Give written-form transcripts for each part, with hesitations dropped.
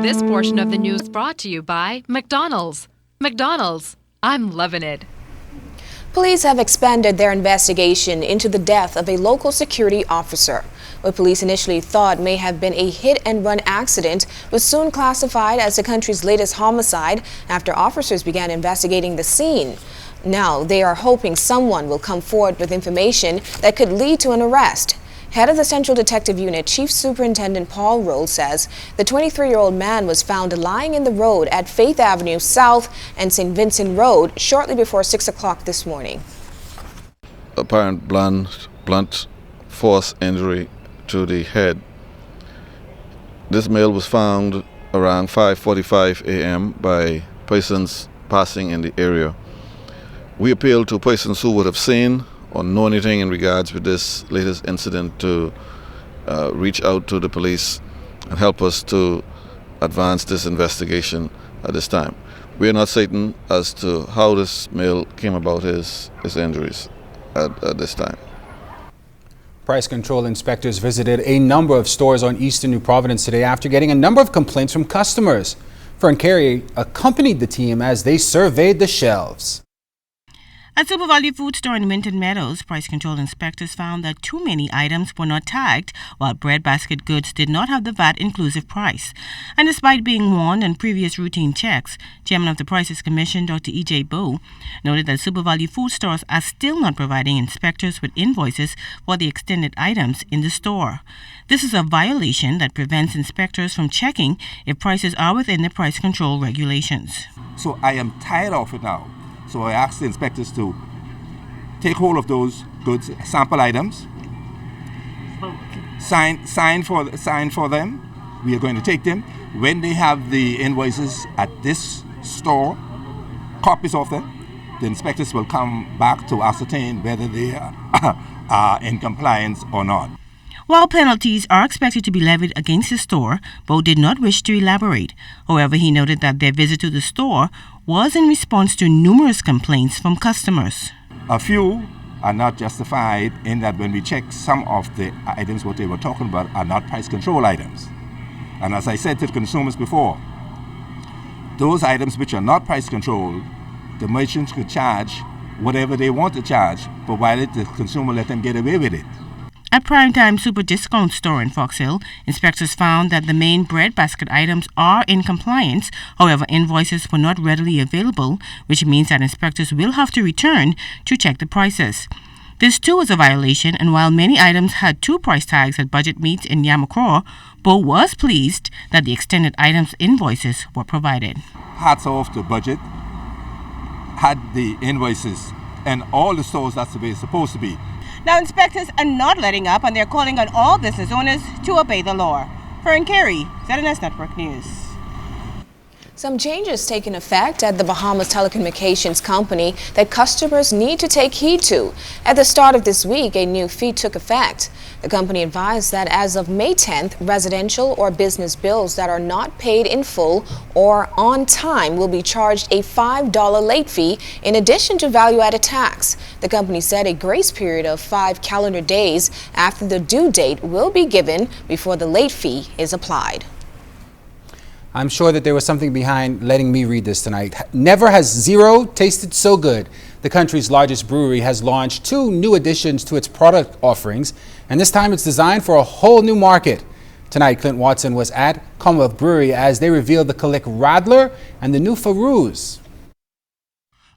This portion of the news brought to you by McDonald's. McDonald's, I'm loving it. Police have expanded their investigation into the death of a local security officer. What police initially thought may have been a hit-and-run accident was soon classified as the country's latest homicide after officers began investigating the scene. Now they are hoping someone will come forward with information that could lead to an arrest. Head of the Central Detective Unit, Chief Superintendent Paul Roll, says the 23-year-old man was found lying in the road at Faith Avenue South and St. Vincent Road shortly before 6 o'clock this morning. Apparent blunt force injury to the head. This male was found around 5:45 a.m. by persons passing in the area. We appeal to persons who would have seen or know anything in regards with this latest incident to reach out to the police and help us to advance this investigation at this time. We are not certain as to how this male came about his injuries at this time. Price control inspectors visited a number of stores on Eastern New Providence today after getting a number of complaints from customers. Fern Carey accompanied the team as they surveyed the shelves. At SuperValue Food Store in Winton Meadows, price control inspectors found that too many items were not tagged, while breadbasket goods did not have the VAT-inclusive price. And despite being warned on previous routine checks, Chairman of the Prices Commission, Dr. E.J. Bowe, noted that SuperValue Food Stores are still not providing inspectors with invoices for the extended items in the store. This is a violation that prevents inspectors from checking if prices are within the price control regulations. So I am tired of it now. So I asked the inspectors to take hold of those goods, sample items, sign for them. We are going to take them. When they have the invoices at this store, copies of them, the inspectors will come back to ascertain whether they are in compliance or not. While penalties are expected to be levied against the store, Bowe did not wish to elaborate. However, he noted that their visit to the store was in response to numerous complaints from customers. A few are not justified in that when we check some of the items what they were talking about are not price control items. And as I said to the consumers before, those items which are not price controlled, the merchants could charge whatever they want to charge, provided the consumer let them get away with it. At Primetime Super Discount Store in Fox Hill, inspectors found that the main breadbasket items are in compliance. However, invoices were not readily available, which means that inspectors will have to return to check the prices. This too was a violation, and while many items had two price tags at Budget Meats in Yamacraw, Bowe was pleased that the extended items invoices were provided. Hats off to Budget, had the invoices, and all the stores that's the way it's supposed to be. Now, inspectors are not letting up, and they're calling on all business owners to obey the law. Fern Carey, ZNS Network News. Some changes taking effect at the Bahamas Telecommunications Company that customers need to take heed to. At the start of this week, a new fee took effect. The company advised that as of May 10th, residential or business bills that are not paid in full or on time will be charged a $5 late fee in addition to value-added tax. The company said a grace period of 5 calendar days after the due date will be given before the late fee is applied. I'm sure that there was something behind letting me read this tonight. Never has zero tasted so good. The country's largest brewery has launched 2 new additions to its product offerings, and this time it's designed for a whole new market. Tonight, Clint Watson was at Commonwealth Brewery as they revealed the Kalik Radler and the new Thurs.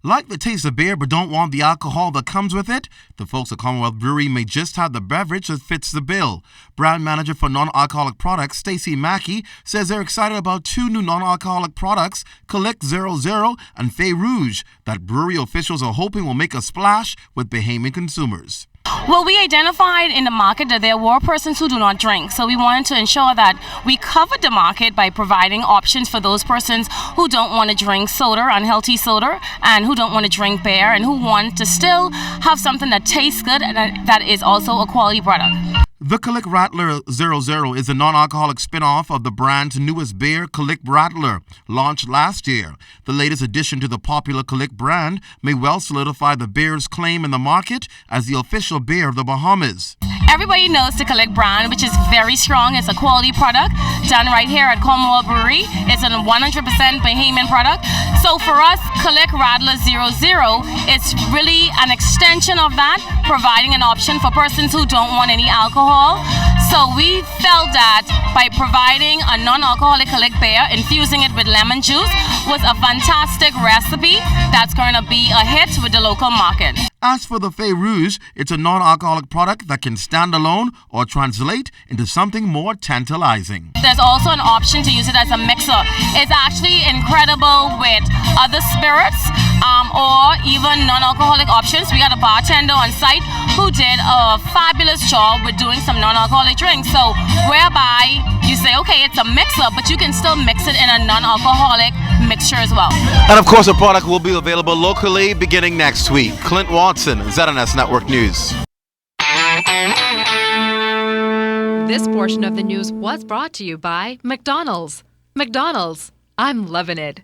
Like the taste of beer but don't want the alcohol that comes with it? The folks at Commonwealth Brewery may just have the beverage that fits the bill. Brand manager for non-alcoholic products, Stacey Mackey, says they're excited about 2 new non-alcoholic products, Kalik 00 and Fay Rouge, that brewery officials are hoping will make a splash with Bahamian consumers. Well, we identified in the market that there were persons who do not drink, so we wanted to ensure that we covered the market by providing options for those persons who don't want to drink soda, unhealthy soda, and who don't want to drink beer, and who want to still have something that tastes good and that is also a quality product. The Kalik Rattler 00 is a non-alcoholic spin-off of the brand's newest beer, Kalik Rattler, launched last year. The latest addition to the popular Kalik brand may well solidify the beer's claim in the market as the official beer of the Bahamas. everybody knows the Collect brand, which is very strong. It's a quality product done right here at Commonwealth Brewery. It's a 100% Bahamian product. So for us, Collect Radler 00 is really an extension of that, providing an option for persons who don't want any alcohol. So we felt that by providing a non-alcoholic Collect beer, infusing it with lemon juice was a fantastic recipe that's going to be a hit with the local market. As for the Feu Rouge, it's a non-alcoholic product that can stand alone or translate into something more tantalizing. There's also an option to use it as a mixer. It's actually incredible with other spirits or even non-alcoholic options. We got a bartender on site who did a fabulous job with doing some non-alcoholic drinks. So whereby you say, okay, it's a mixer, but you can still mix it in a non-alcoholic mixture as well. And of course, the product will be available locally beginning next week. Clint Watson, ZNS Network News. This portion of the news was brought to you by McDonald's. McDonald's, I'm loving it.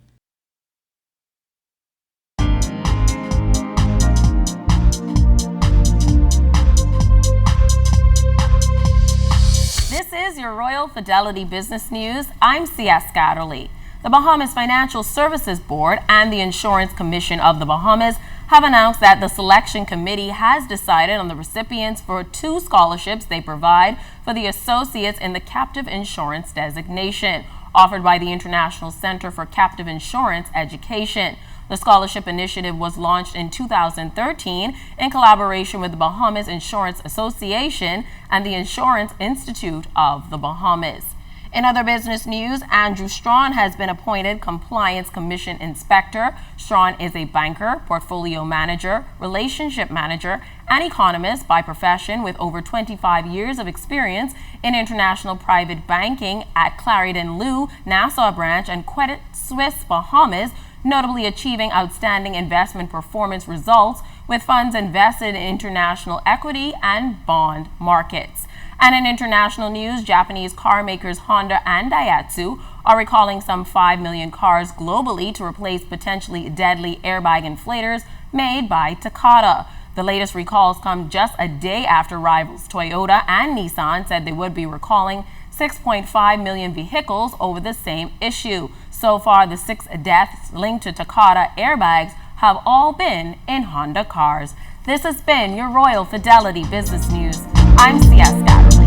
This is your Royal Fidelity Business News. I'm C.S. Scatterly. The Bahamas Financial Services Board and the Insurance Commission of the Bahamas have announced that the selection committee has decided on the recipients for 2 scholarships they provide for the associates in the captive insurance designation, offered by the International Center for Captive Insurance Education. The scholarship initiative was launched in 2013 in collaboration with the Bahamas Insurance Association and the Insurance Institute of the Bahamas. In other business news, Andrew Strawn has been appointed Compliance Commission Inspector. Strawn is a banker, portfolio manager, relationship manager, and economist by profession with over 25 years of experience in international private banking at Clarendon Liu, Nassau Branch, and Credit Suisse Bahamas, notably achieving outstanding investment performance results with funds invested in international equity and bond markets. And in international news, Japanese car makers Honda and Daihatsu are recalling some 5 million cars globally to replace potentially deadly airbag inflators made by Takata. The latest recalls come just a day after rivals Toyota and Nissan said they would be recalling 6.5 million vehicles over the same issue. So far, the 6 deaths linked to Takata airbags have all been in Honda cars. This has been your Royal Fidelity Business News. I'm C.S. Scatterly.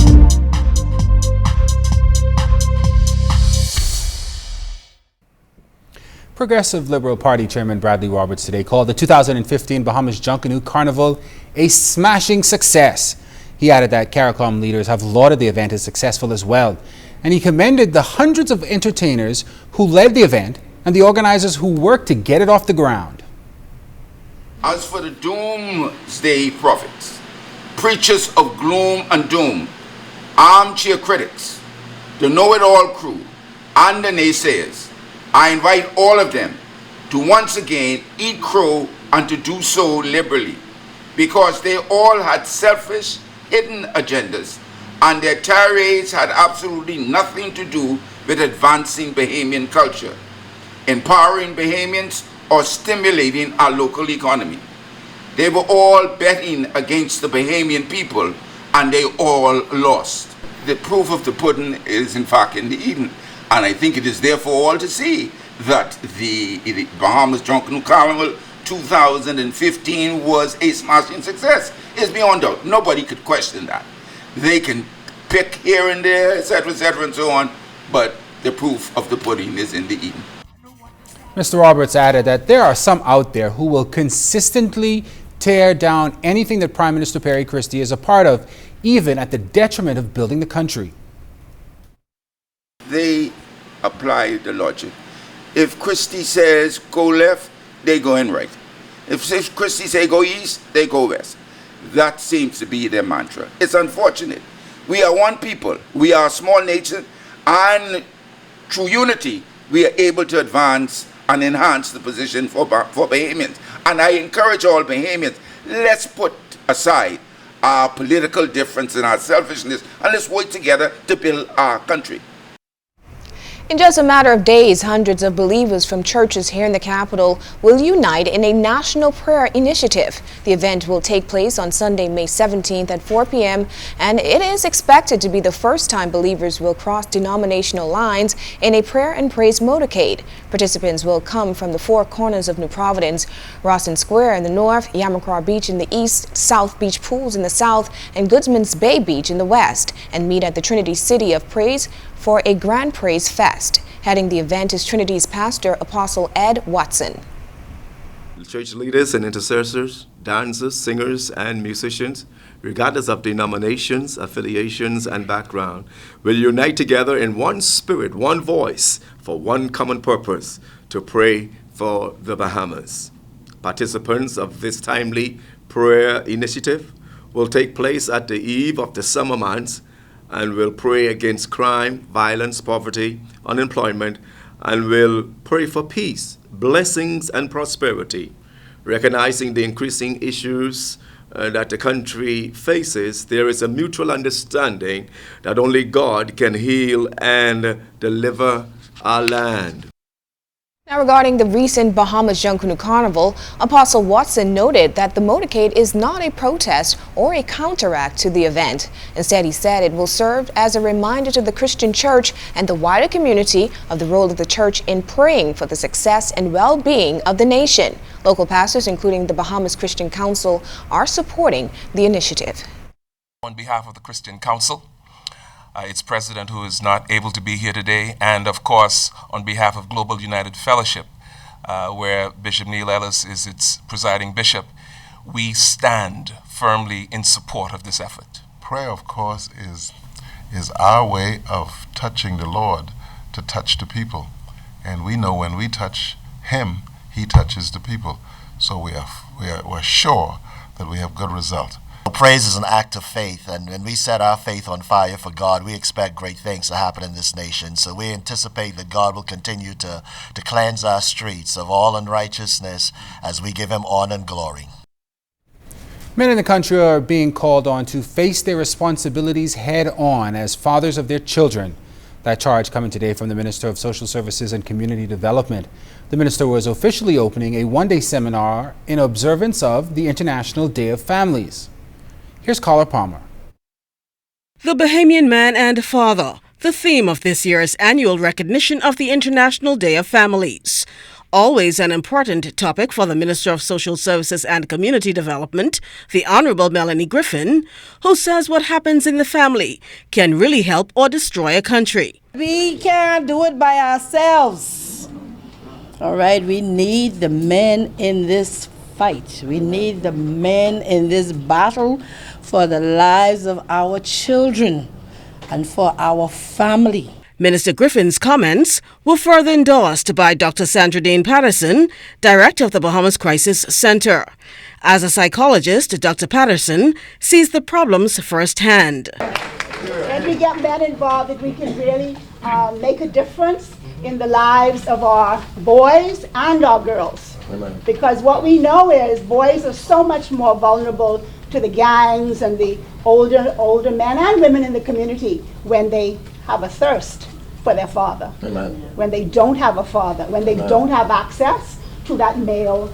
Progressive Liberal Party Chairman Bradley Roberts today called the 2015 Bahamas Junkanoo Carnival a smashing success. He added that CARICOM leaders have lauded the event as successful as well, and he commended the hundreds of entertainers who led the event and the organizers who worked to get it off the ground. As for the doomsday prophets, preachers of gloom and doom, armchair critics, the know-it-all crew, and the naysayers, I invite all of them to once again eat crow and to do so liberally, because they all had selfish, hidden agendas, and their tirades had absolutely nothing to do with advancing Bahamian culture, empowering Bahamians, or stimulating our local economy. They were all betting against the Bahamian people, and they all lost. The proof of the pudding is in fact in the eating, and I think it is there for all to see that the Bahamas Junkanoo Carnival 2015 was a smashing success. It's beyond doubt. Nobody could question that. They can pick here and there, etc., and so on, but the proof of the pudding is in the eating. Mr. Roberts added that there are some out there who will consistently tear down anything that Prime Minister Perry Christie is a part of, even at the detriment of building the country. They apply the logic. If Christie says go left, they go in right. If Christie say go east, they go west. That seems to be their mantra. It's unfortunate. We are one people. We are a small nation, and through unity, we are able to advance and enhance the position for Bahamians. And I encourage all Bahamians, let's put aside our political difference and our selfishness, and let's work together to build our country. In just a matter of days, hundreds of believers from churches here in the capital will unite in a national prayer initiative. The event will take place on Sunday, May 17th at 4 p.m. and it is expected to be the first time believers will cross denominational lines in a prayer and praise motorcade. Participants will come from the four corners of New Providence, Rawson Square in the north, Yamacraw Beach in the east, South Beach Pools in the south, and Goodsman's Bay Beach in the west, and meet at the Trinity City of Praise for a Grand Praise Fest. Heading the event is Trinity's pastor, Apostle Ed Watson. Church leaders and intercessors, dancers, singers, and musicians, regardless of denominations, affiliations, and background, will unite together in one spirit, one voice, for one common purpose, to pray for the Bahamas. Participants of this timely prayer initiative will take place at the eve of the summer months and will pray against crime, violence, poverty, unemployment, and will pray for peace, blessings, and prosperity. Recognizing the increasing issues that the country faces, there is a mutual understanding that only God can heal and deliver our land. Now, regarding the recent Bahamas Junkanoo Carnival, Apostle Watson noted that the motorcade is not a protest or a counteract to the event. Instead, he said it will serve as a reminder to the Christian church and the wider community of the role of the church in praying for the success and well-being of the nation. Local pastors, including the Bahamas Christian Council, are supporting the initiative. On behalf of the Christian Council, its president, who is not able to be here today, and of course on behalf of Global United Fellowship, where Bishop Neil Ellis is its presiding bishop, we stand firmly in support of this effort. Prayer, of course, is our way of touching the Lord to touch the people, and we know when we touch Him, He touches the people. So we're sure that we have good result. Praise is an act of faith, and when we set our faith on fire for God, we expect great things to happen in this nation. So we anticipate that God will continue to cleanse our streets of all unrighteousness as we give Him honor and glory. Men in the country are being called on to face their responsibilities head on as fathers of their children. That charge coming today from the Minister of Social Services and Community Development. The minister was officially opening a one-day seminar in observance of the International Day of Families. Here's Carla Palmer. The Bahamian Man and Father, the theme of this year's annual recognition of the International Day of Families. Always an important topic for the Minister of Social Services and Community Development, the Honorable Melanie Griffin, who says what happens in the family can really help or destroy a country. We can't do it by ourselves. All right, we need the men in this fight. We need the men in this battle for the lives of our children and for our family. Minister Griffin's comments were further endorsed by Dr. Sandra Dane Patterson, Director of the Bahamas Crisis Center. As a psychologist, Dr. Patterson sees the problems firsthand. When we get men involved, that we can really make a difference in the lives of our boys and our girls. Amen. Because what we know is boys are so much more vulnerable to the gangs and the older men and women in the community when they have a thirst for their father. Amen. When they don't have a father, when they Amen. Don't have access to that male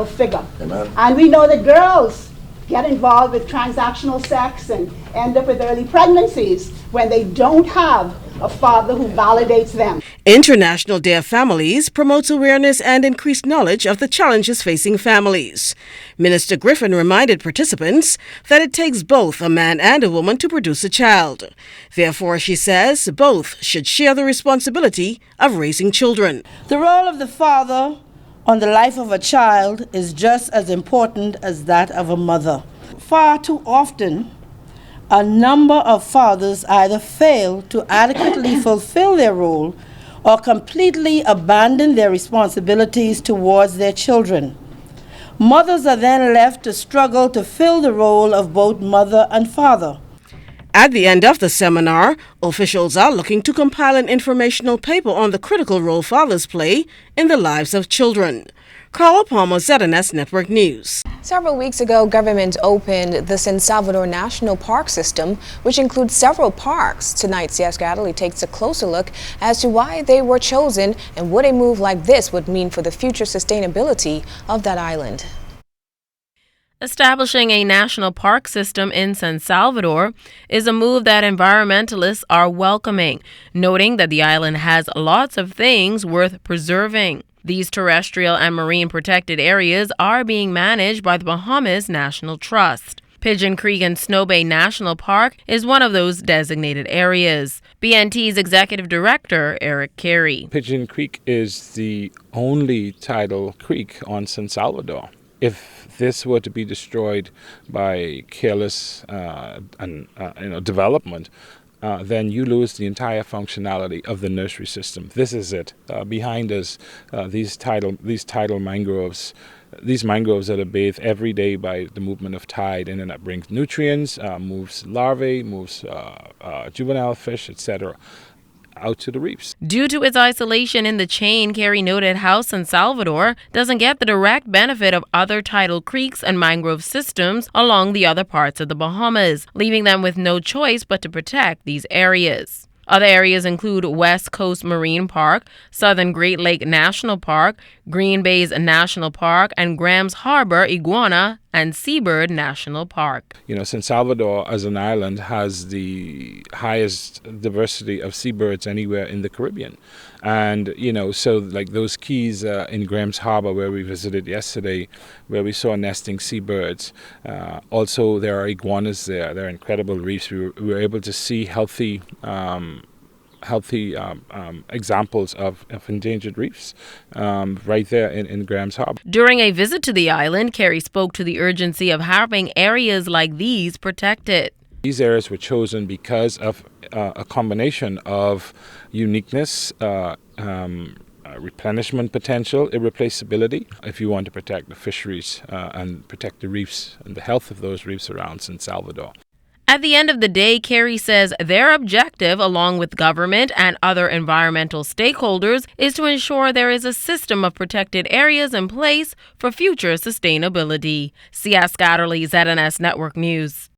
figure. Amen. And we know that girls get involved with transactional sex and end up with early pregnancies when they don't have a father who validates them. International Day of Families promotes awareness and increased knowledge of the challenges facing families. Minister Griffin reminded participants that it takes both a man and a woman to produce a child. Therefore, she says, both should share the responsibility of raising children. The role of the father on the life of a child is just as important as that of a mother. Far too often, a number of fathers either fail to adequately fulfill their role or completely abandon their responsibilities towards their children. Mothers are then left to struggle to fill the role of both mother and father. At the end of the seminar, officials are looking to compile an informational paper on the critical role fathers play in the lives of children. Carla Palmer, ZNS Network News. Several weeks ago, government opened the San Salvador National Park System, which includes several parks. Tonight, Siaska Adderley takes a closer look as to why they were chosen and what a move like this would mean for the future sustainability of that island. Establishing a national park system in San Salvador is a move that environmentalists are welcoming, noting that the island has lots of things worth preserving. These terrestrial and marine protected areas are being managed by the Bahamas National Trust. Pigeon Creek and Snow Bay National Park is one of those designated areas. BNT's executive director, Eric Carey. Pigeon Creek is the only tidal creek on San Salvador. If this were to be destroyed by careless development, then you lose the entire functionality of the nursery system. This is it. Behind us, these tidal mangroves, these mangroves that are bathed every day by the movement of tide, and then that brings nutrients, moves larvae, moves juvenile fish, etc., out to the reefs. Due to its isolation in the chain, Carey noted how San Salvador doesn't get the direct benefit of other tidal creeks and mangrove systems along the other parts of the Bahamas, leaving them with no choice but to protect these areas. Other areas include West Coast Marine Park, Southern Great Lake National Park, Green Bays National Park, and Graham's Harbor, Iguana, and Seabird National Park. San Salvador as an island has the highest diversity of seabirds anywhere in the Caribbean. And, so like those keys in Graham's Harbor where we visited yesterday, where we saw nesting seabirds. Also, there are iguanas there. They're incredible reefs. We were able to see healthy examples of endangered reefs right there in Graham's Harbor. During a visit to the island, Carey spoke to the urgency of having areas like these protected. These areas were chosen because of a combination of uniqueness, replenishment potential, irreplaceability, if you want to protect the fisheries and protect the reefs and the health of those reefs around San Salvador. At the end of the day, Carey says their objective, along with government and other environmental stakeholders, is to ensure there is a system of protected areas in place for future sustainability. Siaska Adderley, ZNS Network News.